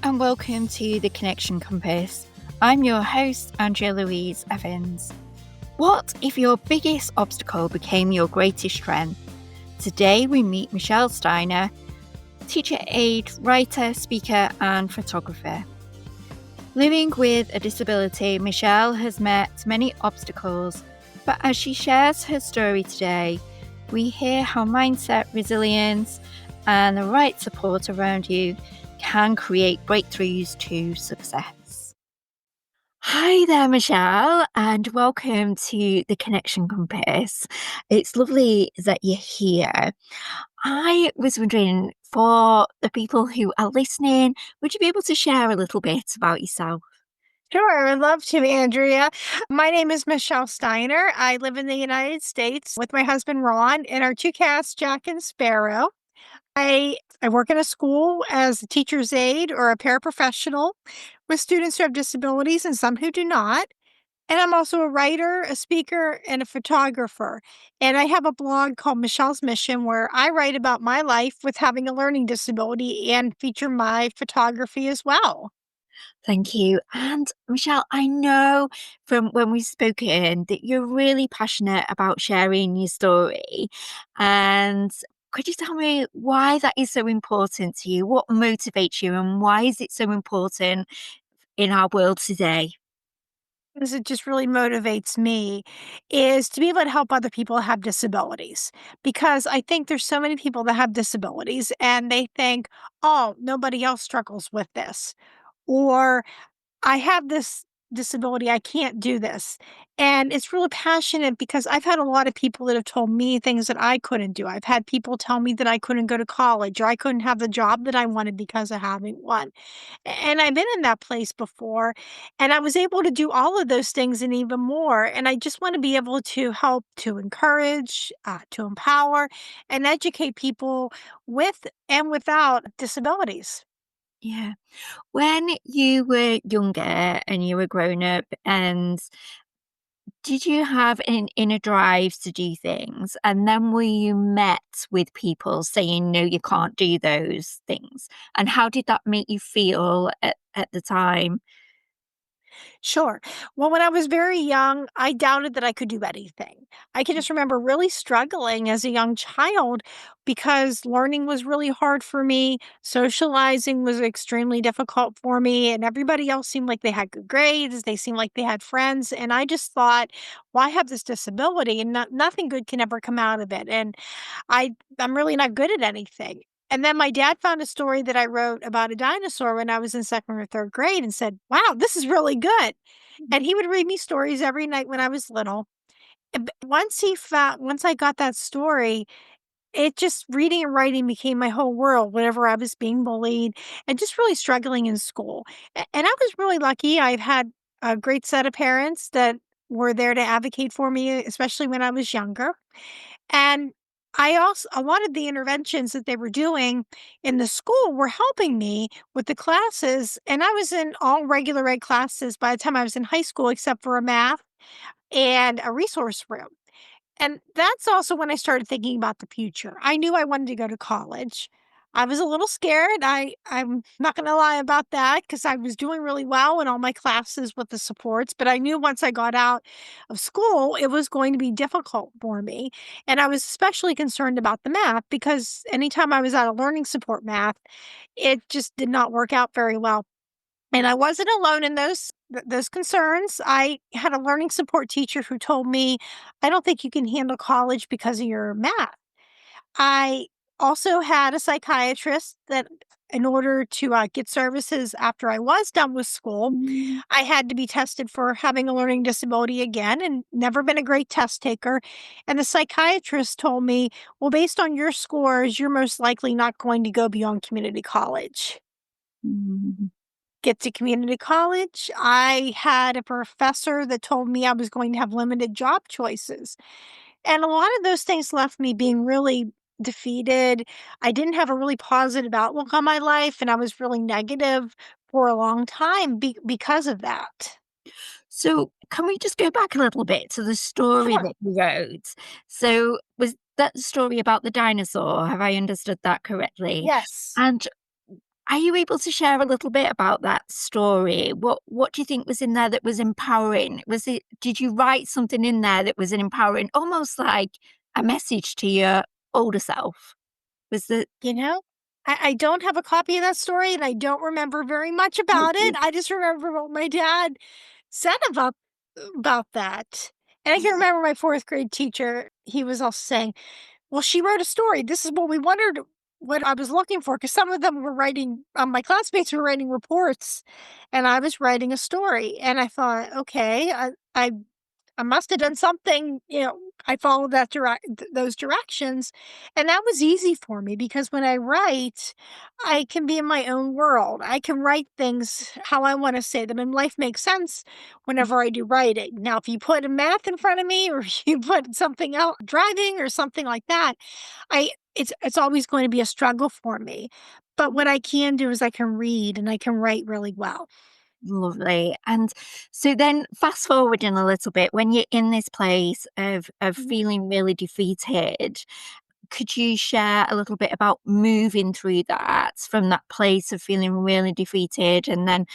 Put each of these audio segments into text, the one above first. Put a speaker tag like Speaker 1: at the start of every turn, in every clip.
Speaker 1: and welcome to the Connection Compass. I'm your host, Andrea Louise Evans. What if your biggest obstacle became your greatest strength? Today we meet Michelle Steiner, teacher, aide, writer, speaker, and photographer. Living with a disability, Michelle has met many obstacles, but as she shares her story today, we hear how mindset, resilience, and the right support around you can create breakthroughs to success. Hi there, Michelle, and welcome to the Connection Compass. It's lovely that you're here. I was wondering, for the people who are listening, would you be able to share a little bit about yourself?
Speaker 2: Sure, I would love to, Andrea. My name is Michelle Steiner. I live in the United States with my husband Ron and our two cats, Jack and Sparrow. I work in a school as a teacher's aide or a paraprofessional with students who have disabilities and some who do not. And I'm also a writer, a speaker, and a photographer. And I have a blog called Michelle's Mission where I write about my life with having a learning disability and feature my photography as well.
Speaker 1: Thank you. And Michelle, I know from when we've spoken that you're really passionate about sharing your story. And could you tell me why that is so important to you? What motivates you, and why is it so important in our world today?
Speaker 2: Things that just really motivates me is to be able to help other people have disabilities, because I think there's so many people that have disabilities and they think, oh, nobody else struggles with this, or I have this disability, I can't do this. And it's really passionate because I've had a lot of people that have told me things that I couldn't do. I've had people tell me that I couldn't go to college or I couldn't have the job that I wanted because of having one. And I've been in that place before, and I was able to do all of those things and even more. And I just want to be able to help to encourage, to empower, and educate people with and without disabilities.
Speaker 1: Yeah. When you were younger and you were growing up, and did you have an inner drive to do things? And then were you met with people saying, no, you can't do those things? And how did that make you feel at the time?
Speaker 2: Sure. Well, when I was very young, I doubted that I could do anything. I can just remember really struggling as a young child because learning was really hard for me. Socializing was extremely difficult for me. And everybody else seemed like they had good grades. They seemed like they had friends. And I just thought, well, I have this disability and nothing good can ever come out of it. And I'm really not good at anything. And then my dad found a story that I wrote about a dinosaur when I was in 2nd or 3rd grade and said, "Wow, this is really good." And he would read me stories every night when I was little. And once I got that story, it just reading and writing became my whole world whenever I was being bullied and just really struggling in school. And I was really lucky. I've had a great set of parents that were there to advocate for me, especially when I was younger. And I also a lot of the interventions that they were doing in the school were helping me with the classes, and I was in all regular ed classes by the time I was in high school, except for a math and a resource room. And that's also when I started thinking about the future. I knew I wanted to go to college. I was a little scared. I'm not going to lie about that because I was doing really well in all my classes with the supports, but I knew once I got out of school, it was going to be difficult for me. And I was especially concerned about the math because anytime I was out of learning support math, it just did not work out very well. And I wasn't alone in those concerns. I had a learning support teacher who told me, "I don't think you can handle college because of your math." I also had a psychiatrist that in order to, get services after I was done with school,
Speaker 1: Mm.
Speaker 2: I had to be tested for having a learning disability again and never been a great test taker. And the psychiatrist told me, "Well, based on your scores, you're most likely not going to go beyond community college."
Speaker 1: Mm.
Speaker 2: Get to community college, I had a professor that told me I was going to have limited job choices. And a lot of those things left me being really defeated. I didn't have a really positive outlook on my life, and I was really negative for a long time because of that.
Speaker 1: So, can we just go back a little bit to the story
Speaker 2: Sure.
Speaker 1: that you wrote? So, was that the story about the dinosaur? Have I understood that correctly?
Speaker 2: Yes.
Speaker 1: And Are you able to share a little bit about that story? What do you think was in there that was empowering? Was it, did you write something in there that was an empowering, almost like a message to your older self? Was the
Speaker 2: You know? I don't have a copy of that story, and I don't remember very much about it. I just remember what my dad said about that. And I can remember my 4th grade teacher, he was also saying, "Well, she wrote a story. This is what we wondered what I was looking for, because some of them were writing my classmates were writing reports, and I was writing a story." And I thought, "Okay, I must have done something, I followed those directions, and that was easy for me because when I write, I can be in my own world. I can write things how I wanna say them, and life makes sense whenever I do writing. Now, if you put a math in front of me or you put something else, driving or something like that, it's always going to be a struggle for me. But what I can do is I can read and I can write really well.
Speaker 1: Lovely. And so then fast forwarding a little bit, when you're in this place of
Speaker 2: Mhm.
Speaker 1: feeling really defeated, could you share a little bit about moving through that from that place of feeling really defeated and then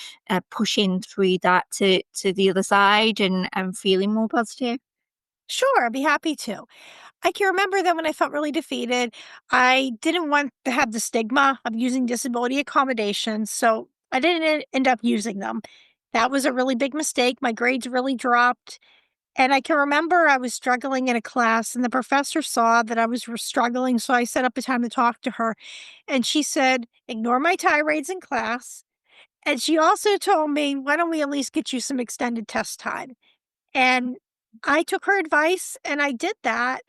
Speaker 1: pushing through that to the other side and feeling more positive?
Speaker 2: Sure, I'd be happy to. I can remember that when I felt really defeated, I didn't want to have the stigma of using disability accommodations, so I didn't end up using them. That was a really big mistake. My grades really dropped. And I can remember I was struggling in a class, and the professor saw that I was struggling. So I set up a time to talk to her. And she said, "Ignore my tirades in class." And she also told me, "Why don't we at least get you some extended test time?" And I took her advice and I did that.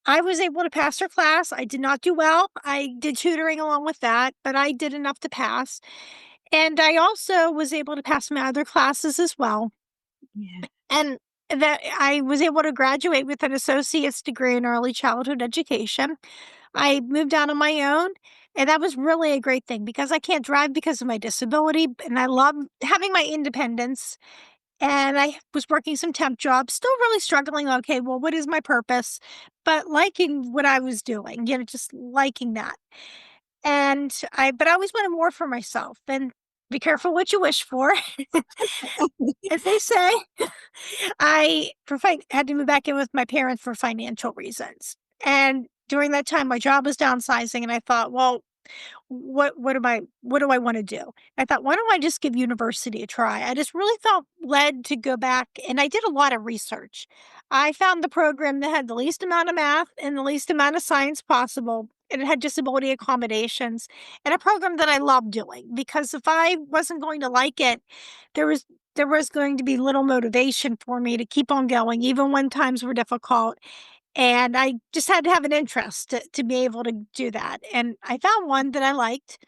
Speaker 2: I was able to pass her class. I did not do well. I did tutoring along with that, but I did enough to pass. And I also was able to pass my other classes as well.
Speaker 1: Yeah.
Speaker 2: And that I was able to graduate with an associate's degree in early childhood education. I moved out on my own, and that was really a great thing because I can't drive because of my disability, and I love having my independence. And I was working some temp jobs, still really struggling. Okay, well, what is my purpose? But liking what I was doing, just liking that. But I always wanted more for myself. And be careful what you wish for. As they say, had to move back in with my parents for financial reasons. And during that time, my job was downsizing, and I thought, well, what do I wanna do? I thought, "Why don't I just give university a try?" I just really felt led to go back, and I did a lot of research. I found the program that had the least amount of math and the least amount of science possible, and it had disability accommodations, and a program that I loved doing, because if I wasn't going to like it, there was there was going to be little motivation for me to keep on going even when times were difficult, and I just had to have an interest to be able to do that, and I found one that I liked,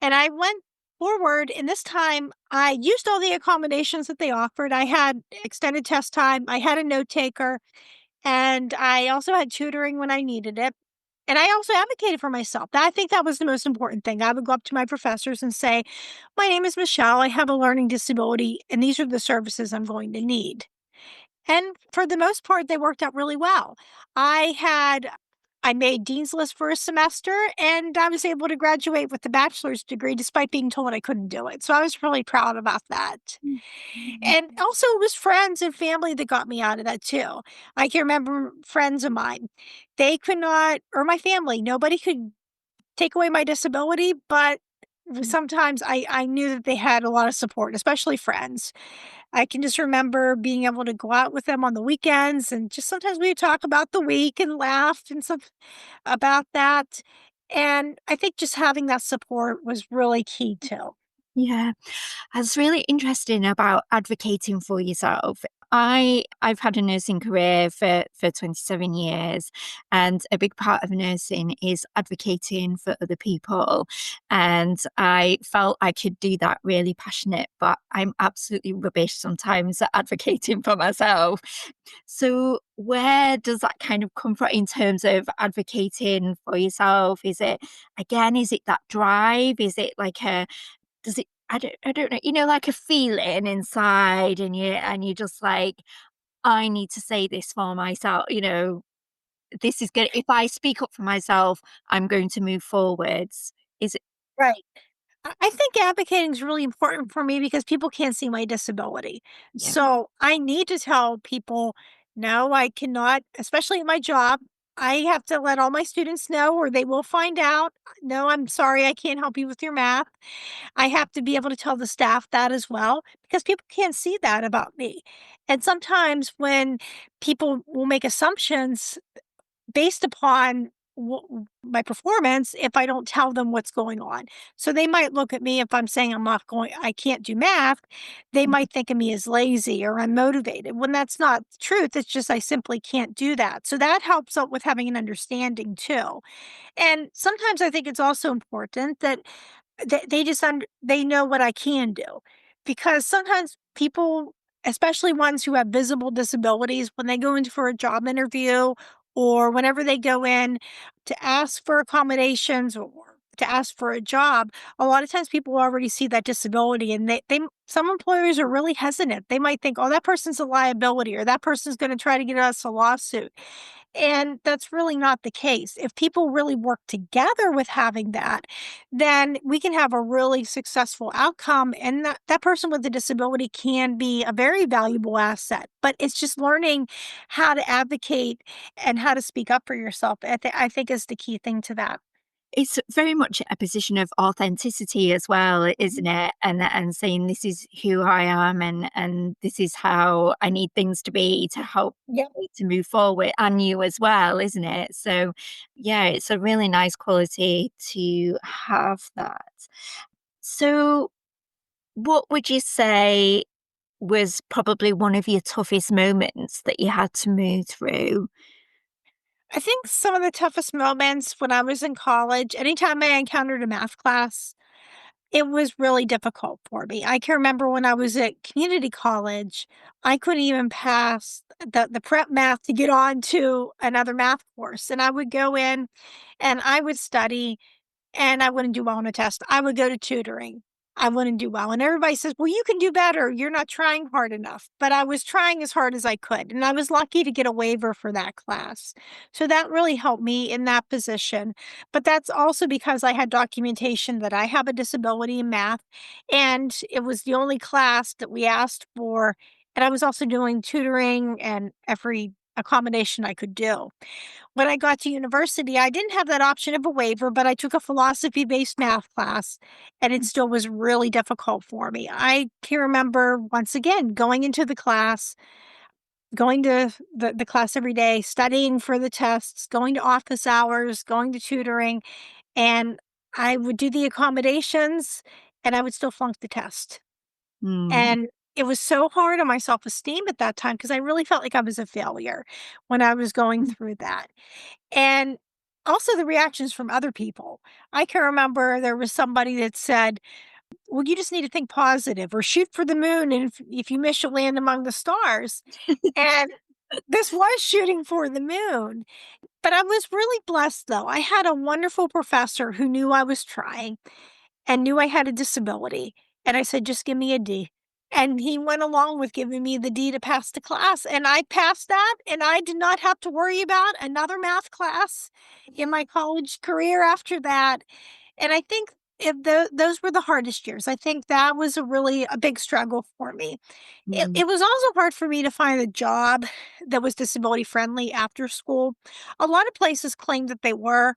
Speaker 2: and I went forward, and this time I used all the accommodations that they offered. I had extended test time, I had a note taker, and I also had tutoring when I needed it, and I also advocated for myself. I think that was the most important thing. I would go up to my professors and say, "My name is Michelle, I have a learning disability, and these are the services I'm going to need." And for the most part, they worked out really well. I had I made dean's list for a semester, and I was able to graduate with a bachelor's degree despite being told I couldn't do it. So I was really proud about that. And also, it was friends and family that got me out of that too. I can remember friends of mine. They could not, or my family, nobody could take away my disability, but sometimes I knew that they had a lot of support, especially friends. I can just remember being able to go out with them on the weekends, and just sometimes we would talk about the week and laugh and stuff about that. And I think just having that support was really key too.
Speaker 1: Yeah. That's really interesting about advocating for yourself. I've had a nursing career for 27 years, and a big part of nursing is advocating for other people. And I felt I could do that really passionate, but I'm absolutely rubbish sometimes at advocating for myself. So where does that kind of come from in terms of advocating for yourself? Is it, again, is it that drive? Is it like a, does it, I don't know, like a feeling inside and you're just like, "I need to say this for myself," "This is good. If I speak up for myself, I'm going to move forwards." Is it
Speaker 2: Right. I think advocating is really important for me because people can't see my disability.
Speaker 1: Yeah.
Speaker 2: So I need to tell people, no, I cannot, especially in my job. I have to let all my students know, or they will find out. No, I'm sorry, I can't help you with your math. I have to be able to tell the staff that as well because people can't see that about me. And sometimes when people will make assumptions based upon my performance if I don't tell them what's going on. So they might look at me if I'm saying I can't do math, they might think of me as lazy or unmotivated when that's not the truth. It's just I simply can't do that. So that helps out with having an understanding too. And sometimes I think it's also important that they know what I can do, because sometimes people, especially ones who have visible disabilities, when they go in for a job interview or whenever they go in to ask for accommodations or to ask for a job, a lot of times people already see that disability and they some employers are really hesitant. They might think, "Oh, that person's a liability," or "That person's gonna try to get us a lawsuit." And that's really not the case. If people really work together with having that, then we can have a really successful outcome. And that person with a disability can be a very valuable asset. But it's just learning how to advocate and how to speak up for yourself. I think is the key thing to that.
Speaker 1: It's very much a position of authenticity as well, isn't it? And saying this is who I am and this is how I need things to be to help
Speaker 2: Yep.
Speaker 1: me to move forward, and you as well, isn't it? So yeah, it's a really nice quality to have that. So what would you say was probably one of your toughest moments that you had to move through?
Speaker 2: I think some of the toughest moments when I was in college, anytime I encountered a math class, it was really difficult for me. I can remember when I was at community college, I couldn't even pass the prep math to get on to another math course, and I would go in and I would study and I wouldn't do well on a test. I would go to tutoring. I wouldn't do well. And everybody says, "Well, you can do better. You're not trying hard enough." But I was trying as hard as I could. And I was lucky to get a waiver for that class. So that really helped me in that position. But that's also because I had documentation that I have a disability in math. And it was the only class that we asked for. And I was also doing tutoring and every accommodation I could do. When I got to university, I didn't have that option of a waiver, but I took a philosophy-based math class, and it still was really difficult for me. I can remember, once again, going into the class, going to the class every day, studying for the tests, going to office hours, going to tutoring, and I would do the accommodations, and I would still flunk the test.
Speaker 1: Mm,
Speaker 2: And it was so hard on my self-esteem at that time because I really felt like I was a failure when I was going through that. And also the reactions from other people. I can remember there was somebody that said, "Well, you just need to think positive or shoot for the moon, and if you miss, you'll land among the stars." And this was shooting for the moon. But I was really blessed, though. I had a wonderful professor who knew I was trying and knew I had a disability, and I said, "Just give me a D." And he went along with giving me the D to pass the class, and I passed that, and I did not have to worry about another math class in my college career after that, and I think if those were the hardest years. I think that was a big struggle for me. It
Speaker 1: mm,
Speaker 2: it was also hard for me to find a job that was disability friendly after school. A lot of places claimed that they were,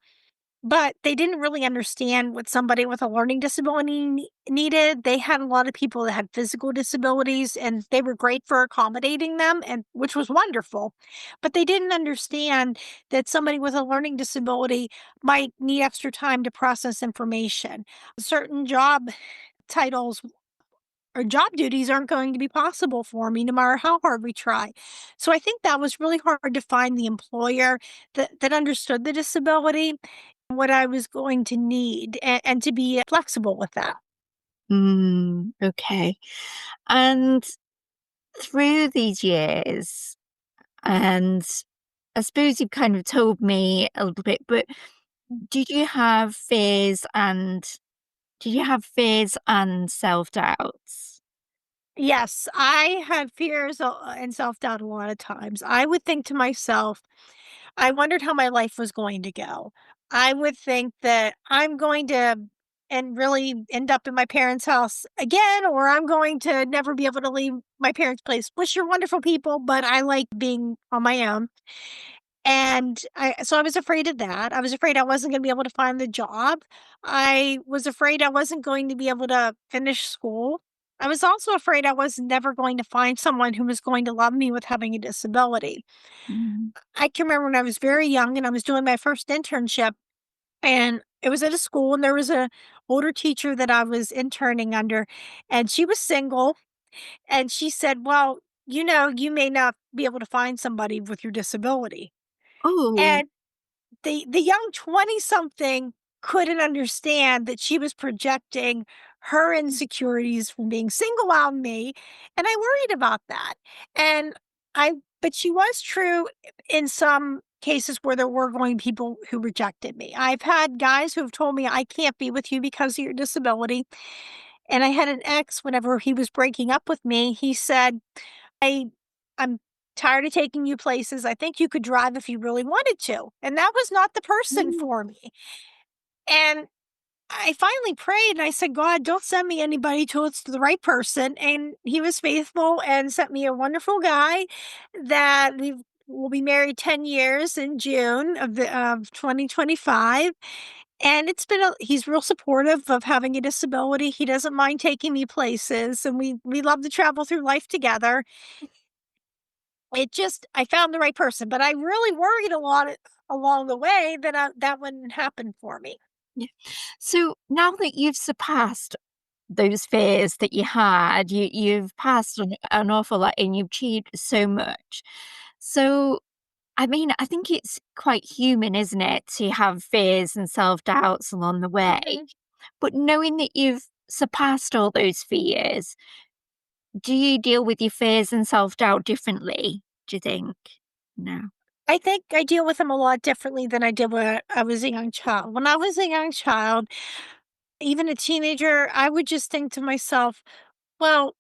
Speaker 2: but they didn't really understand what somebody with a learning disability needed. They had a lot of people that had physical disabilities, and they were great for accommodating them, and which was wonderful. But they didn't understand that somebody with a learning disability might need extra time to process information. Certain job titles or job duties aren't going to be possible for me no matter how hard we try. So I think that was really hard to find the employer that understood the disability, what I was going to need, and to be flexible with that.
Speaker 1: okay. And through these years, and I suppose you've kind of told me a little bit, but did you have fears and did you have fears and self-doubts?
Speaker 2: Yes, I had fears and self doubt a lot of times. I would think to myself, I wondered how my life was going to go. I would think that I'm going to and really end up in my parents' house again, or I'm going to never be able to leave my parents' place, which are wonderful people, but I like being on my own. And I was afraid of that. I was afraid I wasn't going to be able to find the job. I was afraid I wasn't going to be able to finish school. I was also afraid I was never going to find someone who was going to love me with having a disability.
Speaker 1: Mm.
Speaker 2: I can remember when I was very young and I was doing my first internship, and it was at a school, and there was a older teacher that I was interning under, and she was single, and she said, "Well, you may not be able to find somebody with your disability."
Speaker 1: Oh.
Speaker 2: And the young 20-something couldn't understand that she was projecting her insecurities from being single on me, and I worried about that. And I but she was true in some cases where there were going people who rejected me. I've had guys who've told me, "I can't be with you because of your disability." And I had an ex, whenever he was breaking up with me, he said, I I'm tired of taking you places. I think you could drive if you really wanted to. And that was not the person
Speaker 1: Mm.
Speaker 2: for me. And I finally prayed and I said, God, don't send me anybody till it's the right person. And he was faithful and sent me a wonderful guy that we will be married 10 years in June of 2025. And he's real supportive of having a disability. He doesn't mind taking me places, and we love to travel through life together. I found the right person, but I really worried a lot along the way that that wouldn't happen for me.
Speaker 1: Yeah. So now that you've surpassed those fears that you had, you've passed an awful lot and you've achieved so much. So, I mean, I think it's quite human, isn't it, to have fears and self-doubts along the way.
Speaker 2: Mhm.
Speaker 1: But knowing that you've surpassed all those fears, do you deal with your fears and self-doubt differently, do you think? No.
Speaker 2: I think I deal with them a lot differently than I did when I was a young child. When I was a young child, even a teenager, I would just think to myself, well,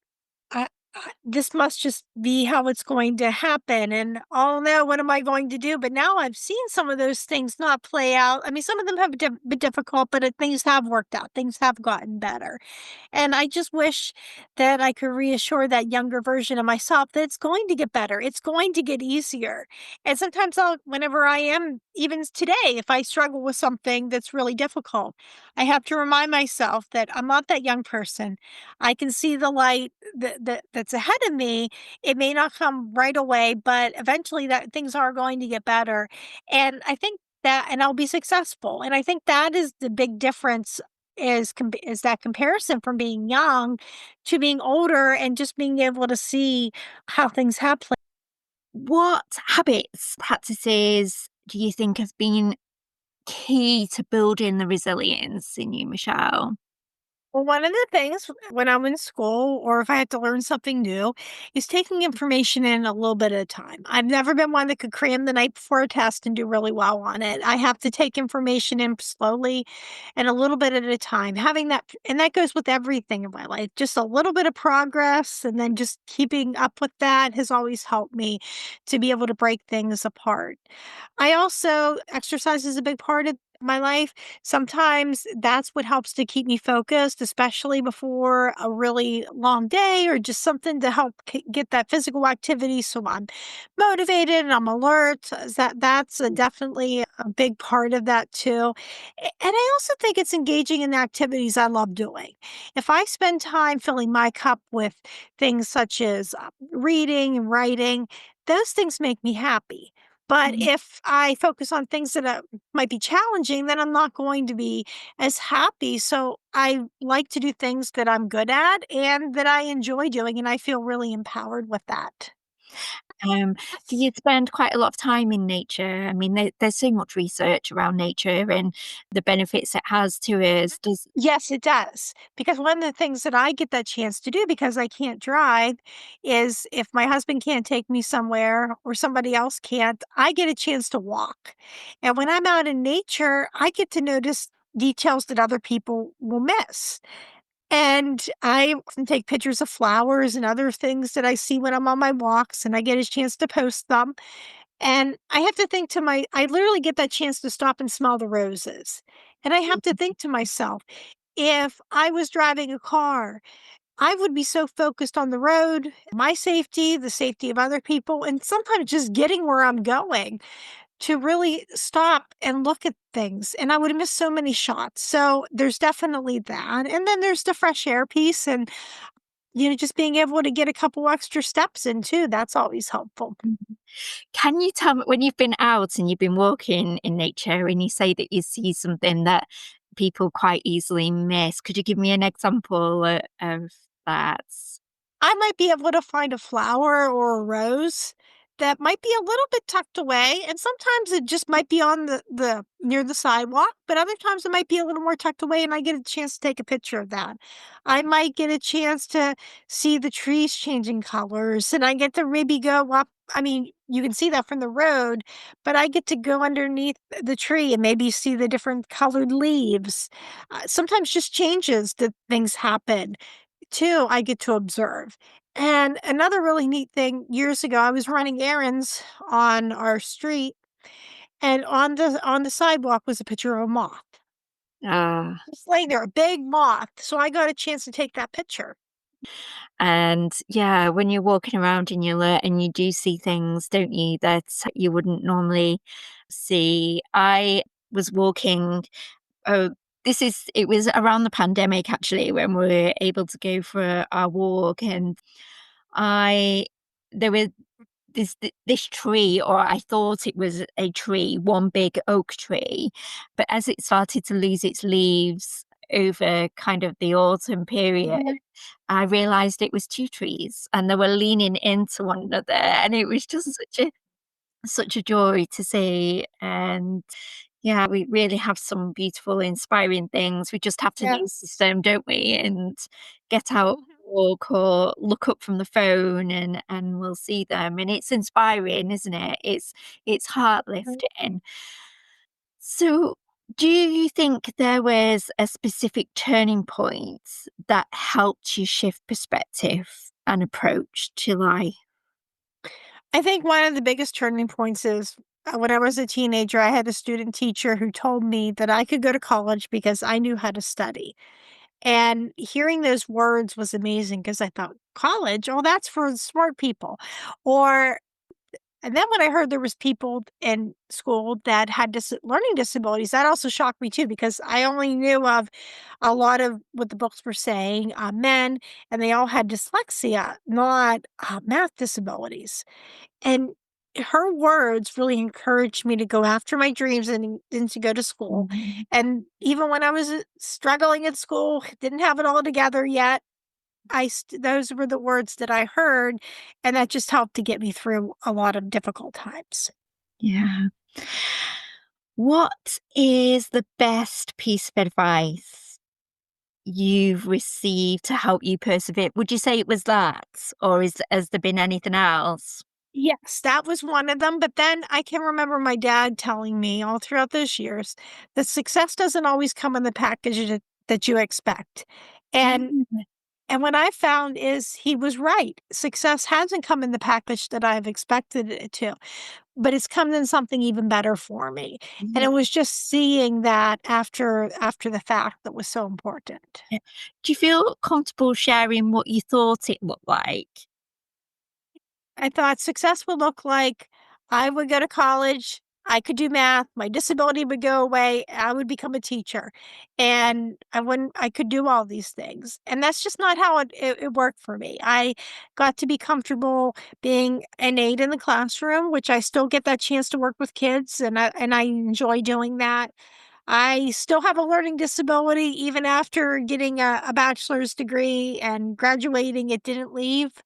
Speaker 2: this must just be how it's going to happen. And oh no, what am I going to do? But now I've seen some of those things not play out. I mean, some of them have been difficult, but things have worked out. Things have gotten better. And I just wish that I could reassure that younger version of myself that it's going to get better. It's going to get easier. And sometimes whenever I am, even today, if I struggle with something that's really difficult, I have to remind myself that I'm not that young person. I can see the light that's ahead of me. It may not come right away, but eventually that things are going to get better. And I think and I'll be successful. And I think that is the big difference is that comparison from being young to being older and just being able to see how things have played.
Speaker 1: What habits, practices do you think have been key to building the resilience in you, Michelle?
Speaker 2: Well, one of the things when I'm in school or if I had to learn something new is taking information in a little bit at a time. I've never been one that could cram the night before a test and do really well on it. I have to take information in slowly and a little bit at a time. Having that, and that goes with everything in my life, just a little bit of progress and then just keeping up with that has always helped me to be able to break things apart. I also, exercise is a big part of my life. Sometimes that's what helps to keep me focused, especially before a really long day or just something to help get that physical activity so I'm motivated and I'm alert. That's definitely a big part of that too. And I also think it's engaging in activities I love doing. If I spend time filling my cup with things such as reading and writing, those things make me happy. But
Speaker 1: Mm.
Speaker 2: if I focus on things that might be challenging, then I'm not going to be as happy. So I like to do things that I'm good at and that I enjoy doing, and I feel really empowered with that.
Speaker 1: Um, do you spend quite a lot of time in nature? I mean, there's so much research around nature and the benefits it has to us. Does
Speaker 2: Yes, it does. Because one of the things that I get that chance to do because I can't drive is if my husband can't take me somewhere or somebody else can't, I get a chance to walk. And when I'm out in nature, I get to notice details that other people will miss. And I can take pictures of flowers and other things that I see when I'm on my walks, and I get a chance to post them. And I have to think I literally get that chance to stop and smell the roses. And I have to think to myself, if I was driving a car, I would be so focused on the road, my safety, the safety of other people, and sometimes just getting where I'm going to really stop and look at things. And I would have missed so many shots. So there's definitely that. And then there's the fresh air piece and, just being able to get a couple extra steps in too. That's always helpful.
Speaker 1: Mhm. Can you tell me when you've been out and you've been walking in nature and you say that you see something that people quite easily miss, could you give me an example of that?
Speaker 2: I might be able to find a flower or a rose that might be a little bit tucked away, and sometimes it just might be on the near the sidewalk, but other times it might be a little more tucked away, and I get a chance to take a picture of that. I might get a chance to see the trees changing colors, and I get to maybe go up. I mean, you can see that from the road, but I get to go underneath the tree and maybe see the different colored leaves. Sometimes just changes that things happen. Too, I get to observe. And another really neat thing, years ago, I was running errands on our street, and on the sidewalk was a picture of a moth.
Speaker 1: Ah.
Speaker 2: Just laying there, a big moth. So I got a chance to take that picture.
Speaker 1: And yeah, when you're walking around and you do see things, don't you, that you wouldn't normally see. I was walking. Oh, it was around the pandemic actually when we were able to go for our walk, and I there was this tree, or I thought it was a tree, one big oak tree, but as it started to lose its leaves over kind of the autumn period, I realized it was 2 trees, and they were leaning into one another, and it was just such a joy to see. And yeah, we really have some beautiful, inspiring things. We just have to
Speaker 2: Yes.
Speaker 1: notice them, don't we? And get out,
Speaker 2: Mhm,
Speaker 1: walk, or look up from the phone, and we'll see them. And it's inspiring, isn't it? It's heart
Speaker 2: mhm.
Speaker 1: lifting. So, do you think there was a specific turning point that helped you shift perspective and approach to life?
Speaker 2: I think one of the biggest turning points is when I was a teenager, I had a student teacher who told me that I could go to college because I knew how to study. And hearing those words was amazing because I thought, college? Oh, that's for smart people. Or and then when I heard there was people in school that had learning disabilities, that also shocked me too because I only knew of a lot of what the books were saying, men, and they all had dyslexia, not math disabilities. And her words really encouraged me to go after my dreams and to go to school.
Speaker 1: Mhm.
Speaker 2: And even when I was struggling at school, didn't have it all together yet, those were the words that I heard, and that just helped to get me through a lot of difficult times.
Speaker 1: Yeah. What is the best piece of advice you've received to help you persevere? Would you say it was that, or has there been anything else?
Speaker 2: Yes, that was one of them, but then I can remember my dad telling me all throughout those years that success doesn't always come in the package that you expect. And
Speaker 1: Mm.
Speaker 2: and what I found is he was right. Success hasn't come in the package that I've expected it to, but it's come in something even better for me. And
Speaker 1: Yeah.
Speaker 2: it was just seeing that after the fact that was so important.
Speaker 1: Yeah. Do you feel comfortable sharing what you thought it looked like?
Speaker 2: I thought success would look like I would go to college, I could do math, my disability would go away, I would become a teacher, and I could do all these things, and that's just not how it worked for me. I got to be comfortable being an aide in the classroom, which I still get that chance to work with kids, and I enjoy doing that. I still have a learning disability even after getting a bachelor's degree and graduating, it didn't leave.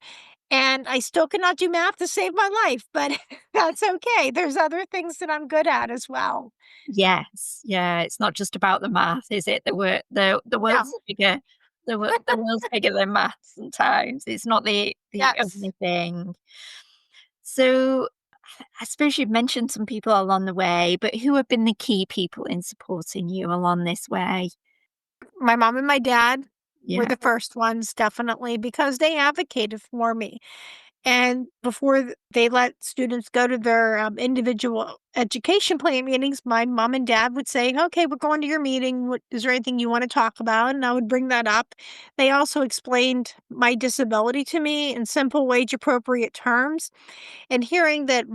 Speaker 2: And I still cannot do math to save my life, but that's okay. There's other things that I'm good at as well.
Speaker 1: Yes. Yeah, it's not just about the math, is it? The world's
Speaker 2: No.
Speaker 1: bigger. The world's bigger than math sometimes. It's not the
Speaker 2: Yes.
Speaker 1: only thing. So, I suppose you've mentioned some people along the way, but who have been the key people in supporting you along this way?
Speaker 2: My mom and my dad were
Speaker 1: Yeah.
Speaker 2: the first ones, definitely, because they advocated for me. And before they let students go to their individual education plan meetings, my mom and dad would say, "Okay, we're going to your meeting. Is there anything you want to talk about?" And I would bring that up. They also explained my disability to me in simple, wage appropriate terms. And hearing that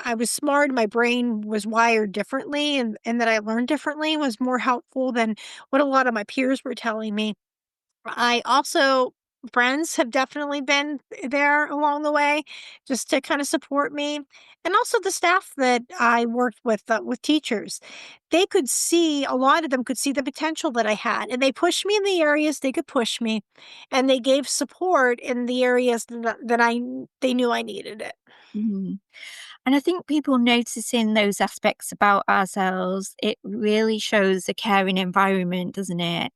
Speaker 2: I was smart, my brain was wired differently, and that I learned differently was more helpful than what a lot of my peers were telling me. I also Friends have definitely been there along the way just to kind of support me. And also the staff that I worked with teachers. They could see A lot of them could see the potential that I had, and they pushed me in the areas they could push me, and they gave support in the areas they knew I needed it.
Speaker 1: Mhm. And I think people noticing those aspects about ourselves, it really shows a caring environment, doesn't it?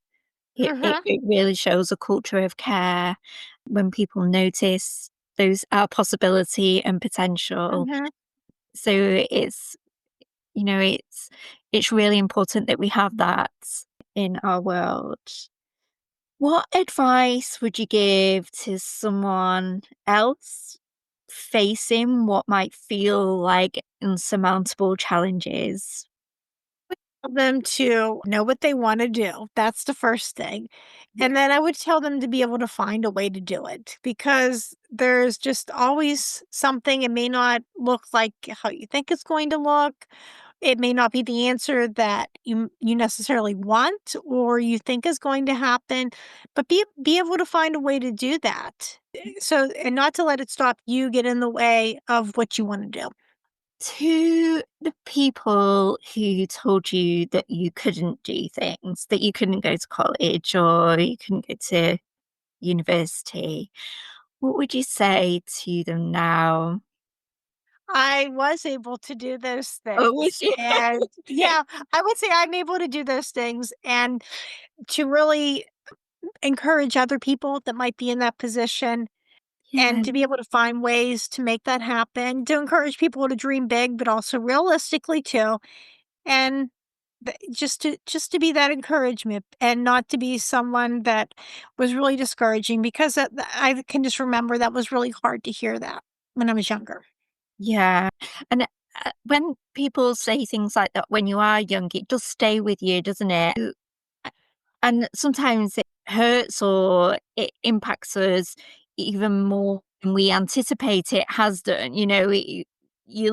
Speaker 1: It
Speaker 2: Mhm.
Speaker 1: it really shows a culture of care when people notice those our possibility and potential.
Speaker 2: Mhm.
Speaker 1: So it's, you know, it's really important that we have that in our world. What advice would you give to someone else facing what might feel like insurmountable challenges?
Speaker 2: Tell them to know what they wanna do, that's the first thing,
Speaker 1: Yeah.
Speaker 2: and then I would tell them to be able to find a way to do it, because there's just always something. It may not look like how you think it's going to look, it may not be the answer that you necessarily want or you think is going to happen, but be able to find a way to do that, and not to let it stop you get in the way of what you wanna do.
Speaker 1: To the people who told you that you couldn't do things, that you couldn't go to college or you couldn't go to university, what would you say to them now?
Speaker 2: I was able to do those
Speaker 1: Oh,
Speaker 2: things,
Speaker 1: would you?
Speaker 2: and
Speaker 1: Okay.
Speaker 2: yeah, I would say I'm able to do those things, and to really encourage other people that might be in that position, and
Speaker 1: Yeah,
Speaker 2: to be able to find ways to make that happen, to encourage people to dream big, but also realistically too, and just to be that encouragement and not to be someone that was really discouraging, because I can just remember that was really hard to hear that when I was younger.
Speaker 1: yeah, and, when people say things like that when you are young, it does stay with you, doesn't it? And sometimes it hurts or it impacts us even more than we anticipate it has done. You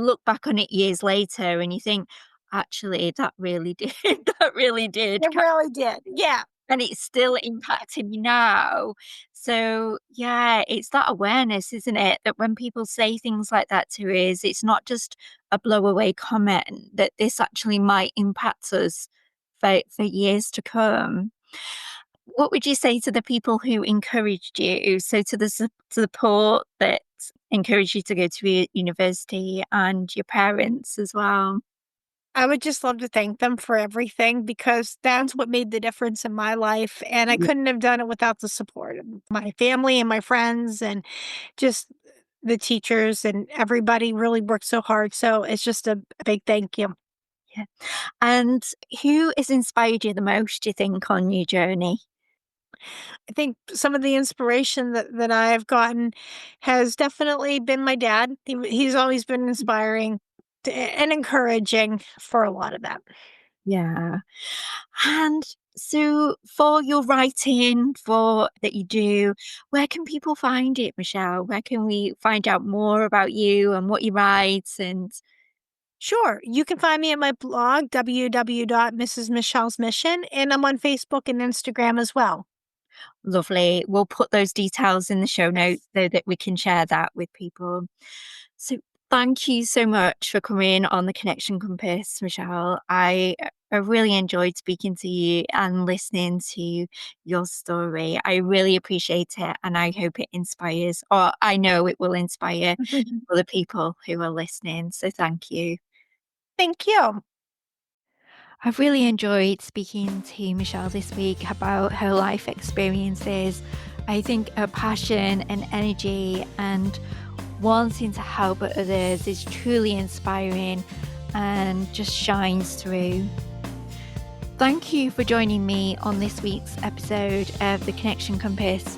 Speaker 1: look back on it years later and you think, actually, that really did, that really did.
Speaker 2: It really did. Yeah.
Speaker 1: And it's still impacting me now. So, yeah, it's that awareness, isn't it? That when people say things like that to us, it's not just a blowaway comment, that this actually might impact us for years to come. What would you say to the people who encouraged you? So to the support that encouraged you to go to university and your parents as well?
Speaker 2: I would just love to thank them for everything, because that's what made the difference in my life, and I
Speaker 1: Yeah.
Speaker 2: couldn't have done it without the support of my family and my friends, and just the teachers, and everybody really worked so hard, so it's just a big thank you.
Speaker 1: Yeah. And who has inspired you the most, do you think, on your journey?
Speaker 2: I think some of the inspiration that I've gotten has definitely been my dad. He's always been inspiring and encouraging for a lot of that.
Speaker 1: Yeah. And so for your writing, for that you do, where can people find it, Michelle? Where can we find out more about you and what you write? And
Speaker 2: Sure. You can find me at my blog, www.mrsmichellesmission, and I'm on Facebook and Instagram as well.
Speaker 1: lovely. We'll put those details in the show notes so that we can share that with people. So thank you so much for coming on the Connection Compass, Michelle. I really enjoyed speaking to you and listening to your story. I really appreciate it and I hope it inspires, or I know it will inspire other people who are listening. So thank you.
Speaker 2: Thank you.
Speaker 1: I've really enjoyed speaking to Michelle this week about her life experiences. I think her passion and energy and wanting to help others is truly inspiring and just shines through. Thank you for joining me on this week's episode of The Connection Compass.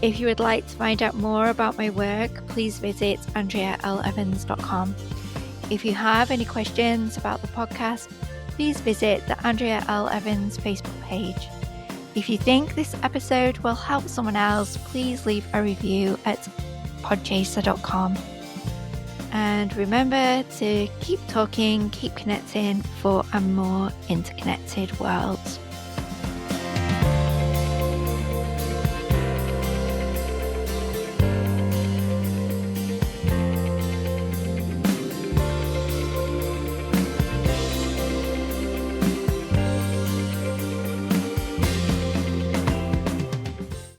Speaker 1: If you would like to find out more about my work, please visit andrealevans.com. If you have any questions about the podcast, please visit the Andrea L. Evans Facebook page. If you think this episode will help someone else, please leave a review at podchaser.com. And remember to keep talking, keep connecting for a more interconnected world.